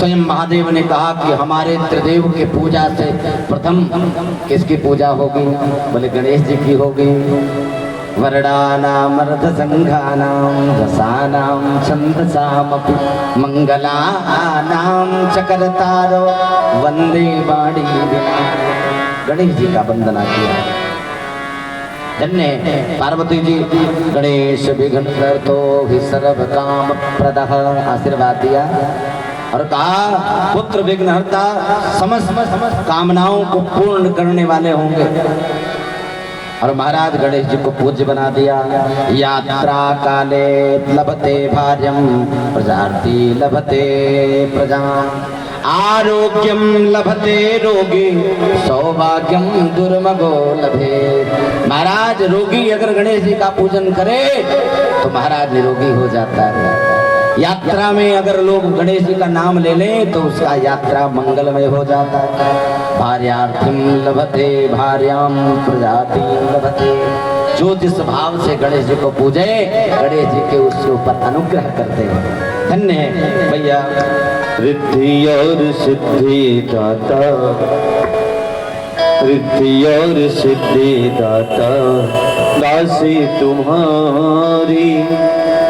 स्वयं महादेव ने कहा कि हमारे त्रिदेव के पूजा से प्रथम किसकी पूजा होगी? बोले गणेश जी की होगी। वरदानां अर्धसंघानां रसानां छन्दसामपि मंगलानां चक्रतारो वंदे वाणी विना। गणेश जी का वंदना किया। धन्य पार्वती जी। गणेश विघ्नहर्तो हि सर्व काम प्रदः, आशीर्वाद दिया और कहा पुत्र विघ्नहर्ता समस्त कामनाओं को पूर्ण करने वाले होंगे। और महाराज गणेश जी को पूज्य बना दिया। यात्रा काले लभते भार्यं प्रजार्ति लभते प्रजा, आरोग्यम लभते रोगी सौभाग्यम दुर्मगो लभे। महाराज रोगी अगर गणेश जी का पूजन करे तो महाराज निरोगी हो जाता है। यात्रा में अगर लोग गणेश जी का नाम ले लें तो उसका यात्रा मंगलमय हो जाता है। भार्यार्थिम लभते भार्याम प्रजाति लभते। जो जिस भाव से गणेश जी को पूजे गणेश जी के उसके ऊपर अनुग्रह करते हैं। धन्य है भैया। रिद्धि और सिद्धि दाता, रिद्धि और सिद्धि दाता दासी तुम्हारी,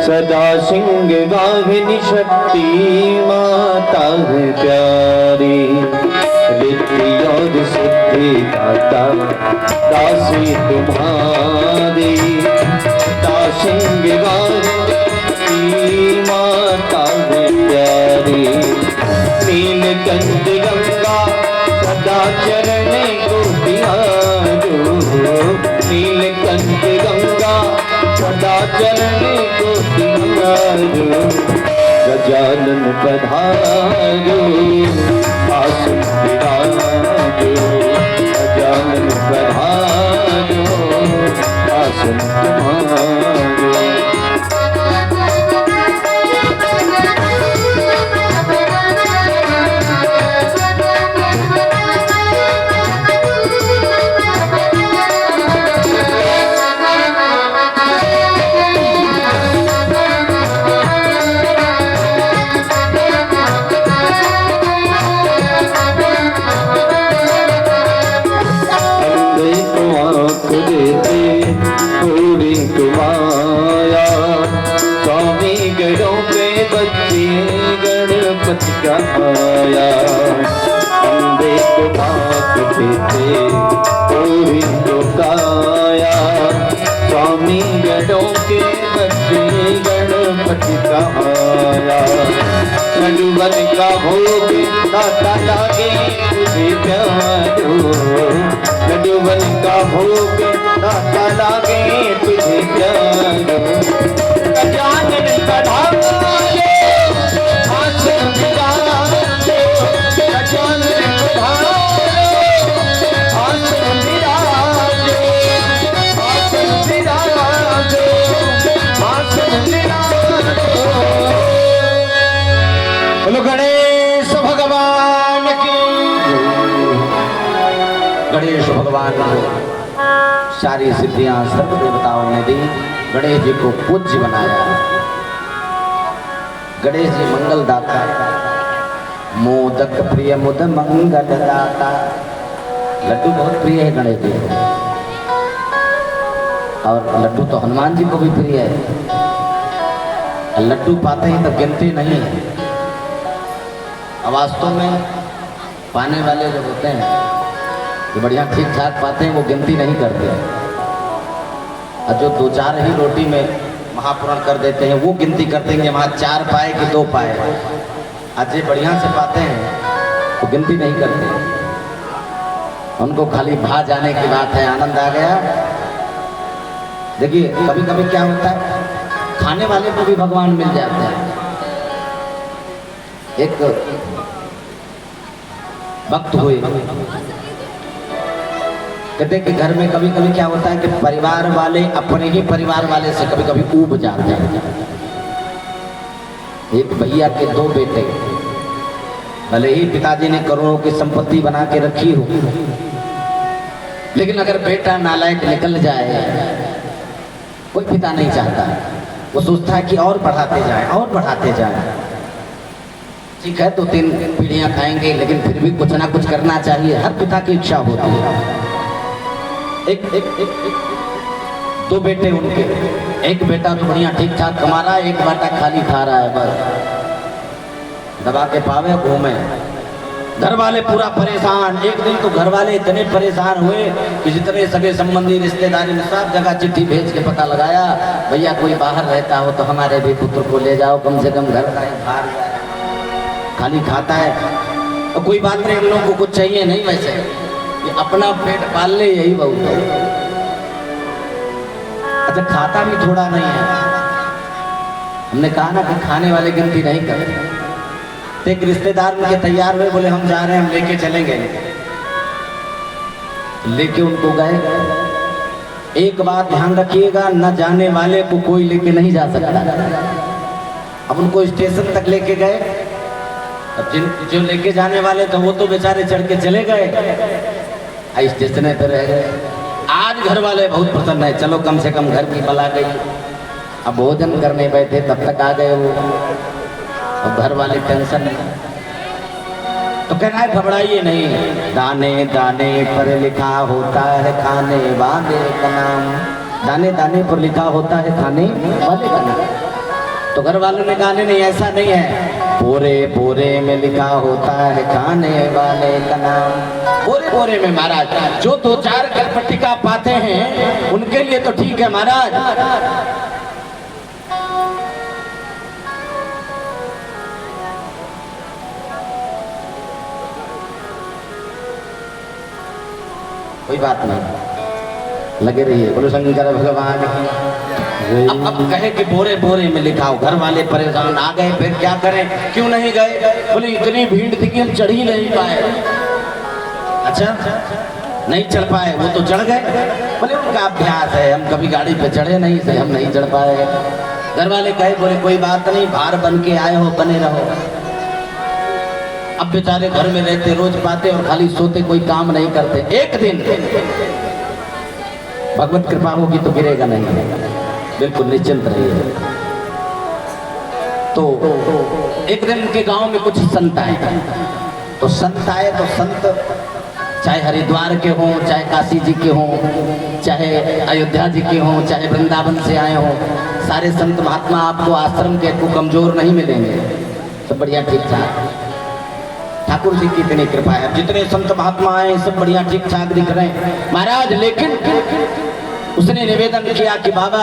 सदा सिंह वाहिनी शक्ति माता है प्यारी। रिद्धि और सिद्धि दाता दासी तुम्हारी, सदा सिंह वाहिनी माता है प्यारी। नीलकंठ गंगा सदा चरण को बिहारो, नीलकंठ गंगा सदा चरण को बिहारो। गजानन पधारो आसन बिराजो, गजानन पधारो आसन तुम्हारो। आया अंधे को आँख देते पूरी तो काया। स्वामी गणों के बच्चे गणपति का आया। नंदवन का भोग दाता लागे तुझे प्यारो, नंदवन का भोग दाता लागे तुझे प्यारो। गजानन पधारो गणेश भगवान की। गणेश भगवान को सारी सिद्धियां सर्व देवताओं ने दी। गणेश जी को पूज्य बनाया। गणेश जी मंगल दाता, मोदक प्रिय मुद मंगल दाता। लड्डू बहुत प्रिय है गणेश जी को, और लड्डू तो हनुमान जी को भी प्रिय है। लड्डू पाते हैं तो गिनती नहीं है। वास्तव में पाने वाले जो होते हैं जो बढ़िया ठीक ठाक पाते हैं वो गिनती नहीं करते, और जो दो चार ही रोटी में महापूर्ण कर देते हैं वो गिनती करते हैं कि वहाँ 4 पाए कि 2 पाए। आज ये बढ़िया से पाते हैं वो गिनती नहीं करते, उनको खाली भा जाने की बात है। आनंद आ गया। देखिए कभी कभी क्या होता है, खाने वाले को भी भगवान मिल जाते हैं। एक भक्त हुए, कहते कि घर में कभी कभी क्या होता है कि परिवार वाले अपने ही परिवार वाले से कभी कभी ऊब जाते हैं। एक भैया के 2 बेटे, भले ही पिताजी ने करोड़ों की संपत्ति बना के रखी हो, लेकिन अगर बेटा नालायक निकल जाए कोई पिता नहीं चाहता। वो सोचता है कि और बढ़ाते जाए और बढ़ाते जाए। ठीक है 2-3 पीढ़ियां खाएंगे, लेकिन फिर भी कुछ ना कुछ करना चाहिए, हर पिता की इच्छा होती है। एक एक एक, एक 2 बेटे उनके, एक बेटा तो बढ़िया ठीक ठाक कमा रहा है, एक बेटा खाली खा रहा है, बस दबा के पावे घूमे। घर वाले पूरा परेशान। एक दिन तो घर वाले इतने परेशान हुए कि जितने सगे संबंधी रिश्तेदारी में सब जगह चिट्ठी भेज के पता लगाया, भैया कोई बाहर रहता हो तो हमारे भी पुत्र को ले जाओ, कम से कम घर का बाहर खाली खाता है। और कोई बात नहीं, हम लोगों को कुछ चाहिए नहीं, वैसे ये अपना पेट पाल ले यही बहुत है। अच्छा खाता भी थोड़ा नहीं है। हमने कहा ना कि खाने वाले गिनती नहीं करते। तो एक रिश्तेदार उनके तैयार हुए, बोले हम जा रहे हैं, हम लेके चलेंगे। लेके उनको गए। एक बात ध्यान रखिएगा, न जाने वाले को कोई लेके नहीं जा सकता। अब उनको स्टेशन तक लेके गए। अब जो लेके जाने वाले थे वो तो बेचारे चढ़ के चले गए, स्टेशन पे रह गए। आज घर वाले बहुत प्रसन्न है, चलो कम से कम घर की बला गई। अब भोजन करने बैठे तब तक आ गए वो, अब घर वाले टेंशन में। तो कहना है घबराइए नहीं, दाने दाने पर लिखा होता है खाने वाले का नाम, दाने दाने पर लिखा होता है खाने वाले का नाम। तो घर वालों ने कहा नहीं ऐसा नहीं है, बोरे बोरे में लिखा होता है खाने वाले का नाम। बोरे बोरे में महाराज, जो 2-4 गलपट्टिका पाते हैं उनके लिए तो ठीक है महाराज। कोई बात नहीं, लगे रहिए, बोलो शंकर भगवान की। अब कहे कि बोरे बोरे में लिखा हो, घर वाले परेशान आ गए, फिर क्या करें, क्यों नहीं गए? बोले इतनी भीड़ थी कि हम चढ़ ही नहीं पाए। अच्छा नहीं चढ़ पाए, वो तो चढ़ गए। बोले उनका अभ्यास है, हम कभी गाड़ी पे चढ़े नहीं थे, हम नहीं चढ़ पाए। घर वाले कहे बोले कोई बात नहीं, भार बन के आए हो, बने रहो। अब बेचारे घर में रहते, रोज पाते और खाली सोते, कोई काम नहीं करते। एक दिन भगवत कृपा होगी तो गिरेगा नहीं, बिल्कुल निश्चिंत रहिए। तो एक दिन उनके गांव में कुछ संत आए। तो संत आए तो संत चाहे हरिद्वार के हों, चाहे काशी जी के हों, चाहे अयोध्या जी के हों, चाहे वृंदावन से आए हों, सारे संत महात्मा आपको आश्रम के को कमजोर नहीं मिलेंगे, सब बढ़िया ठीक ठाक। ठाकुर जी की इतनी कृपा है, जितने संत महात्मा आए सब बढ़िया ठीक ठाक दिख रहे हैं महाराज। लेकिन उसने निवेदन किया कि बाबा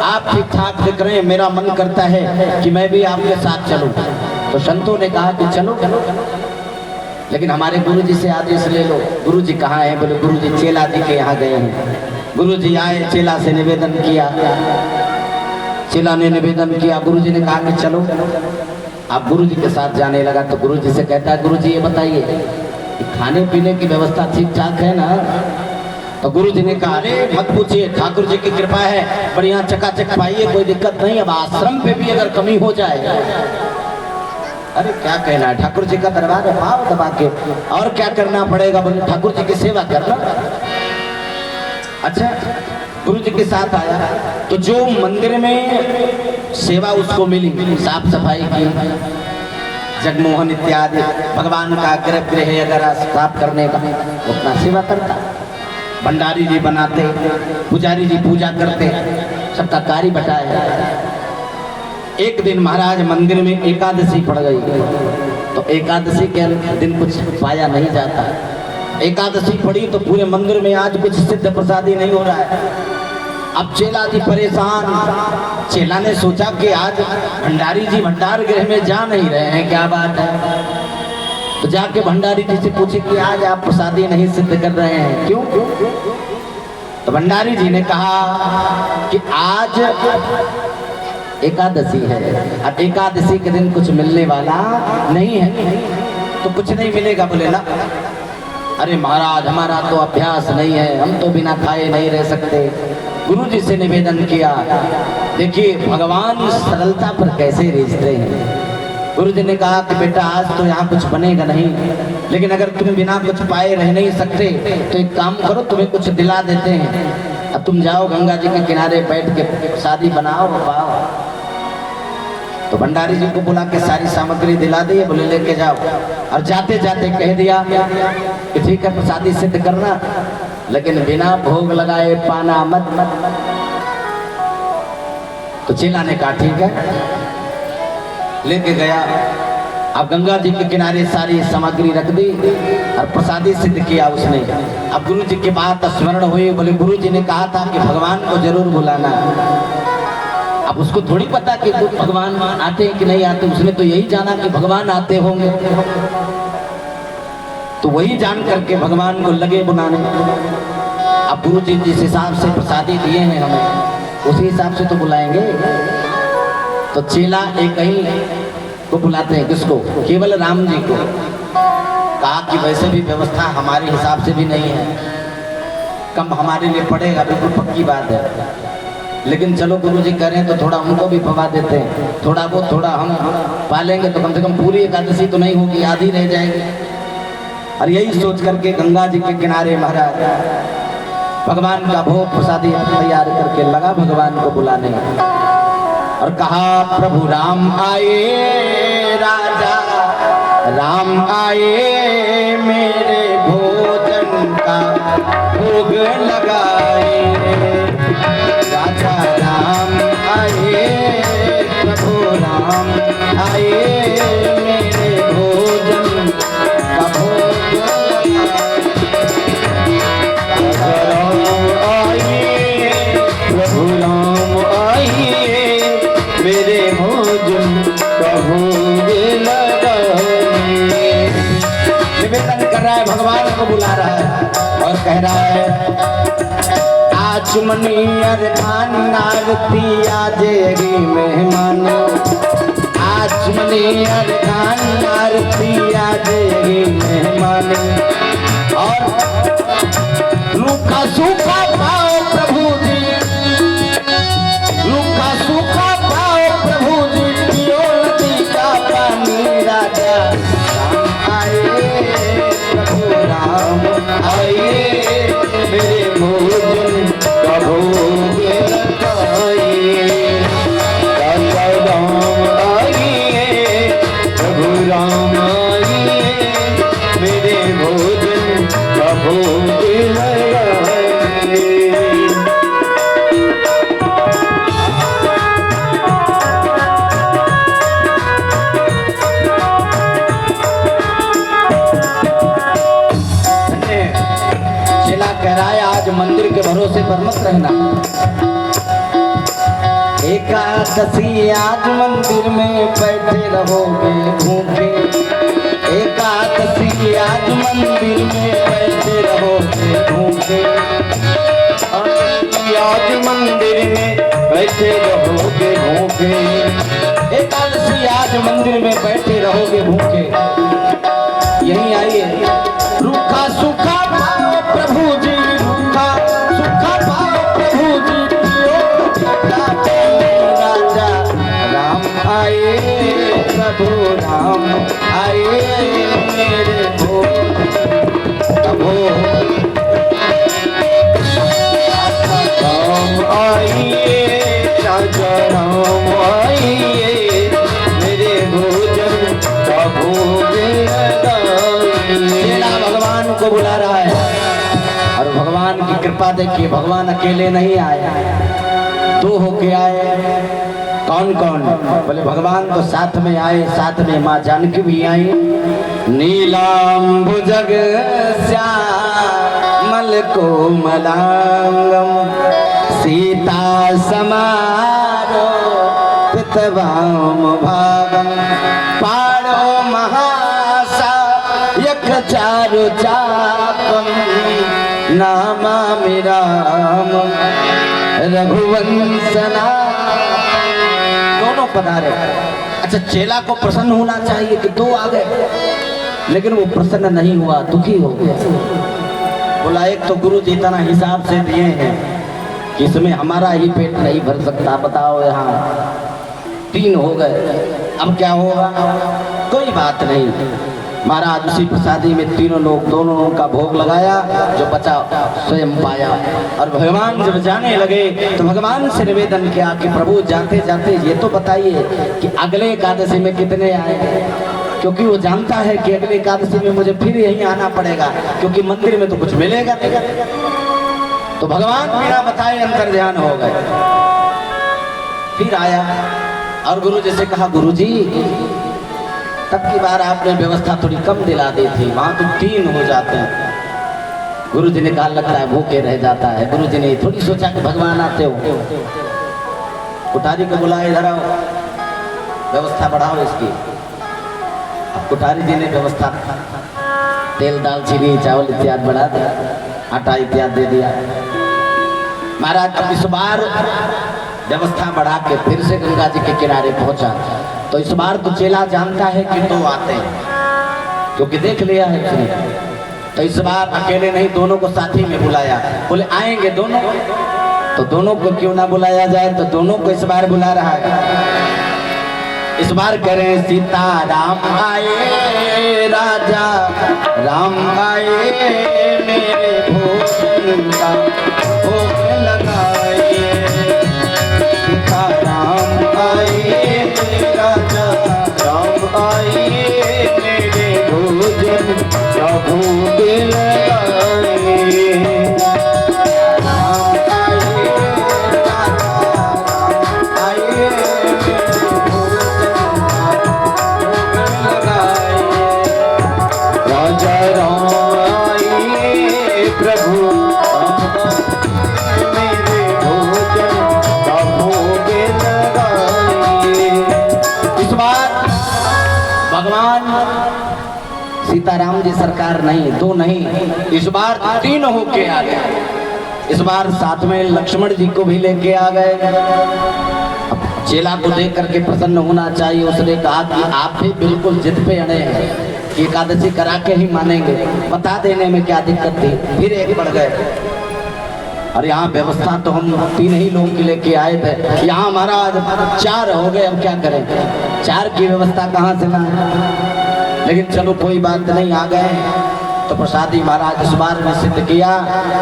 आप ठीक ठाक दिख रहे हैं, मेरा मन करता है कि मैं भी आपके साथ चलूं। तो संतों ने कहा कि चलो चलो, लेकिन हमारे गुरु जी से आदेश ले लो। गुरु जी कहाँ हैं? बोले गुरु जी चेला जी के यहाँ गए हैं। गुरु जी आए, चेला से निवेदन किया, चेला ने निवेदन किया, गुरु जी ने कहा कि चलो। आप गुरु जी के साथ जाने लगा तो गुरु जी से कहता है गुरु जी ये बताइए कि खाने पीने की व्यवस्था ठीक ठाक है ना? तो गुरु जी ने कहा अरे मत पूछिए, ठाकुर जी की कृपा है, बढ़िया चकाचक पाइए, कोई दिक्कत नहीं। अब आश्रम पे भी अगर कमी हो जाए, अरे क्या कहना है, ठाकुर जी का दरबार है, पाव दबा के और क्या करना पड़ेगा? बोले ठाकुर जी की सेवा करना। अच्छा गुरु जी के साथ आया तो जो मंदिर में सेवा उसको मिली, साफ सफाई की, जगमोहन इत्यादि भगवान का गर्भगृह अगर साफ करने का, उतना सेवा करता। भंडारी जी बनाते, पुजारी जी पूजा करते, सबका कार्य बटाया। एक दिन महाराज मंदिर में एकादशी पड़ गई, तो एकादशी के दिन कुछ पाया नहीं जाता। एकादशी पड़ी तो पूरे मंदिर में आज कुछ सिद्ध प्रसादी नहीं हो रहा है। अब चेला जी परेशान, चेला ने सोचा कि आज भंडारी जी भंडार गृह में जा नहीं रहे हैं, क्या बात है? तो जाके भंडारी जी से पूछे कि आज आप प्रसादी नहीं सिद्ध कर रहे हैं, क्यों? तो भंडारी जी ने कहा कि आज एकादशी है, अब एकादशी के दिन कुछ मिलने वाला नहीं है, तो कुछ नहीं मिलेगा। बोले ना अरे महाराज हमारा तो अभ्यास नहीं है, हम तो बिना खाए नहीं रह सकते। गुरु जी से निवेदन किया, देखिए भगवान सरलता पर कैसे रिझते हैं। गुरु जी ने कहा कि बेटा आज तो यहाँ कुछ बनेगा नहीं, लेकिन अगर तुम बिना कुछ पाए रह नहीं सकते तो एक काम करो, तुम्हें कुछ दिला देते हैं। अब तुम जाओ गंगा जी के किनारे बैठ के शादी बनाओ, पाओ। तो भंडारी जी को बुला के सारी सामग्री दिला दी, बोले लेके जाओ। और जाते जाते कह दिया कि ठीक है प्रसादी सिद्ध करना, लेकिन बिना भोग लगाए पाना मत। तो चेला ने कहा ठीक है, लेके गया। अब गंगा जी के किनारे सारी सामग्री रख दी और प्रसादी सिद्ध किया उसने। अब गुरु जी की बात स्मरण हुई, बोले गुरु जी ने कहा था कि भगवान को जरूर बुलाना। अब उसको थोड़ी पता कि भगवान आते हैं कि नहीं आते, उसने तो यही जाना कि भगवान आते होंगे। तो वही जान करके भगवान को लगे बुलाने। अब गुरु जी जिस हिसाब से प्रसादी दिए हैं हमें, उसी हिसाब से तो बुलाएंगे। तो चेला एक ही को बुलाते हैं, किसको? केवल राम जी को। कहा कि वैसे भी व्यवस्था हमारे हिसाब से भी नहीं है, कम हमारे लिए पड़ेगा, बिल्कुल पक्की बात है। लेकिन चलो गुरु जी करें तो थोड़ा उनको भी पवा देते हैं, थोड़ा बहुत थोड़ा हम पालेंगे तो कम से कम पूरी एकादशी तो नहीं होगी, आधी रह जाएगी। और यही सोच करके गंगा जी के किनारे महाराज भगवान का भोग प्रसादी तैयार करके लगा भगवान को बुलाने। और कहा प्रभु राम आए, राजा राम आए, मेरे भोजन का भोग लगाए। राजा राम आए, प्रभु राम आए, मेरे भोजन का भोग लगाए। राजा राम आए, प्रभु राम आए, मेरे भोजन का भोग लगाए। निवेदन कर रहा है, भगवान को बुला रहा है और कह रहा है आचमनियर खान आरती आजेगी मेहमान। आचमनियर खान आरती आजेगी मेहमान। और रूखा सूखा पाओ प्रभु जी, रूखा सूखा प्रभु जी, पियो नदी का पानी। राजा राम आए, प्रभु राम आए, मेरे भोजन का भोग लगाए। राजा राम आए, प्रभु राम आए, मेरे भोजन का भोग लगाए। आज मंदिर के भरोसे पर मत रहना। एकादशी आज मंदिर में बैठे रहोगे भूखे। एकादशी आज मंदिर में बैठे रहोगे भूखे। आज मंदिर में बैठे रहोगे भूखे। एकादशी आज मंदिर में बैठे रहोगे भूखे। यही आइए, रूखा सूखा पाओ प्रभु जी, रूखा सूखा पाओ प्रभु जी, पियो राजा राम आए, प्रभु राम आए, मेरे भोग राम आइए, राजा राम आइए, मेरे भोजन का भोग लगाइए। भगवान को बुला रहा है और भगवान की कृपा देखिए, भगवान अकेले नहीं आए, दो होके आए। कौन कौन? बोले भगवान तो साथ में आए, साथ में माँ जानकी भी आई। नीलांबुजग श्यामल कोमलांगम, सीता समारो पितवाम भागम, पाणो महासा यक चारु चापम, नामामि राम रघुवंशना। दोनों पधारे। अच्छा, चेला को प्रसन्न होना चाहिए कि दो आ गए, लेकिन वो प्रसन्न नहीं हुआ, दुखी हो गया। बोला एक तो गुरु जी इतना हिसाब से दिए हैं कि इसमें हमारा ही पेट नहीं भर सकता, बताओ यहाँ तीन हो गए, अब क्या होगा? कोई बात नहीं, महाराज उसी प्रसादी में तीनों लोग दोनों का भोग लगाया, जो बचा स्वयं पाया। और भगवान जब जाने लगे तो भगवान से निवेदन किया कि प्रभु जाते जाते ये तो बताइए कि अगले एकादशी में कितने आए, क्योंकि वो जानता है कि अगले एकादशी में मुझे फिर यहीं आना पड़ेगा, क्योंकि मंदिर में तो कुछ मिलेगा नहीं। तो भगवान बिना बताए अंतर ध्यान हो गए। फिर आया और गुरु जी से कहा, गुरु जी तब की बार आपने व्यवस्था थोड़ी कम दिला दी थी, वहां तो 3 हो जाते हैं। गुरु जी ने कहा लगता है भूखे रह जाता है। गुरु जी ने थोड़ी सोचा कि भगवान आते हो, कुठारी को बुलाए, इधर आओ, व्यवस्था बढ़ाओ इसकी। अब कुठारी जी ने व्यवस्था तेल दाल चीनी चावल इत्यादि बढ़ा दिया, आटा इत्यादि दे दिया। महाराज अब इस बार व्यवस्था बढ़ा के फिर से गंगा जी के किनारे पहुंचा। तो इस बार तो चेला जानता है कि 2 आते हैं, क्योंकि देख लिया है उसने। तो इस बार अकेले नहीं, दोनों को साथी में बुलाया। बोले आएंगे दोनों, तो दोनों को क्यों ना बुलाया जाए, तो दोनों को इस बार बुला रहा है। इस बार करें सीता राम आए, राजा राम आए, मेरे भोजन का भोग लगाए। सीता राम आए, राजा राम आए, मेरे भोजन का भोग लगाए। सीताराम जी सरकार नहीं, 2 नहीं, इस बार 3 होके आ गए। इस बार साथ में लक्ष्मण जी को भी लेके आ गए। अब चेला को देख करके प्रसन्न होना चाहिए। उसने कहा कि आप भी बिल्कुल जिद पे अड़े हैं कि एकादशी करा के ही मानेंगे, बता देने में क्या दिक्कत थी। फिर 1 बढ़ गए। और यहाँ व्यवस्था तो हम 3 ही लोगों के लेके आए थे, यहाँ महाराज 4 हो गए। अब क्या करें, 4 की व्यवस्था कहाँ से लाएं? लेकिन चलो कोई बात नहीं, आ गए। तो प्रसादी महाराज इस बार में सिद्ध किया,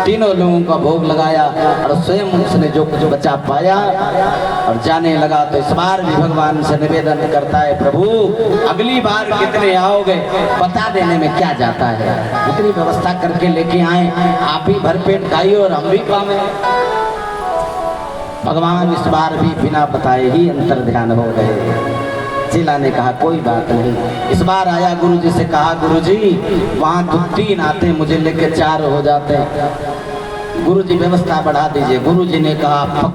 तीनों लोगों का भोग लगाया और स्वयं उसने जो कुछ बचा पाया और जाने लगा। तो इस बार भी भगवान से निवेदन करता है, प्रभु अगली बार कितने आओगे बता देने में क्या जाता है, इतनी व्यवस्था करके लेके आए, आप ही भरपेट खाइए और हम भी पावे। भगवान इस बार भी बिना बताए ही अंतर ध्यान हो गए। चेला ने कहा कोई बात नहीं। इस बार आया गुरु जी से कहा, गुरु जी वहाँ तो 3 आते, मुझे लेके 4 हो जाते हैं, गुरु जी व्यवस्था बढ़ा दीजिए। गुरु जी ने कहा